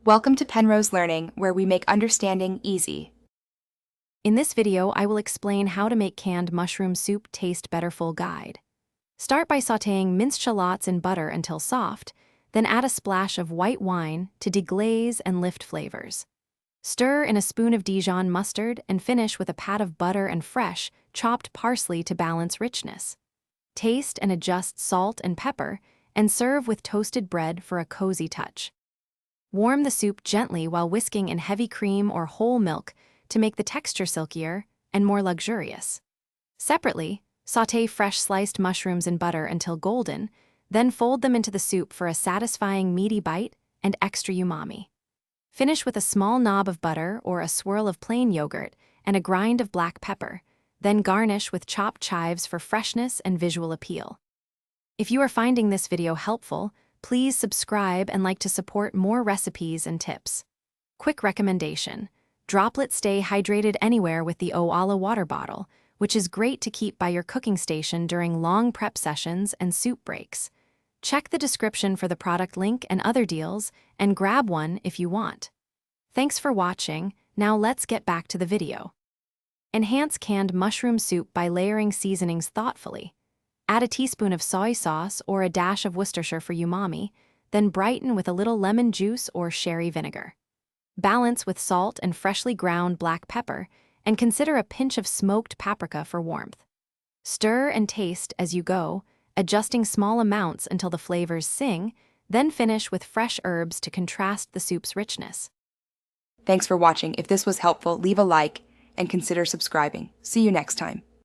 Welcome to Penrose Learning, where we make understanding easy. In this video, I will explain how to make canned mushroom soup taste better. Full guide. Start by sautéing minced shallots in butter until soft, then add a splash of white wine to deglaze and lift flavors. Stir in a spoon of Dijon mustard and finish with a pat of butter and fresh, chopped parsley to balance richness. Taste and adjust salt and pepper, and serve with toasted bread for a cozy touch. Warm the soup gently while whisking in heavy cream or whole milk to make the texture silkier and more luxurious. Separately, sauté fresh sliced mushrooms in butter until golden, then fold them into the soup for a satisfying meaty bite and extra umami. Finish with a small knob of butter or a swirl of plain yogurt and a grind of black pepper, then garnish with chopped chives for freshness and visual appeal. If you are finding this video helpful, please subscribe and like to support more recipes and tips. Quick recommendation: droplets stay hydrated anywhere with the Oala water bottle, which is great to keep by your cooking station during long prep sessions and soup breaks. Check the description for the product link and other deals, and grab one if you want. Thanks for watching. Now let's get back to the video. Enhance canned mushroom soup by layering seasonings thoughtfully. Add a teaspoon of soy sauce or a dash of Worcestershire for umami, then brighten with a little lemon juice or sherry vinegar. Balance with salt and freshly ground black pepper, and consider a pinch of smoked paprika for warmth. Stir and taste as you go, adjusting small amounts until the flavors sing, then finish with fresh herbs to contrast the soup's richness. Thanks for watching. If this was helpful, leave a like and consider subscribing. See you next time.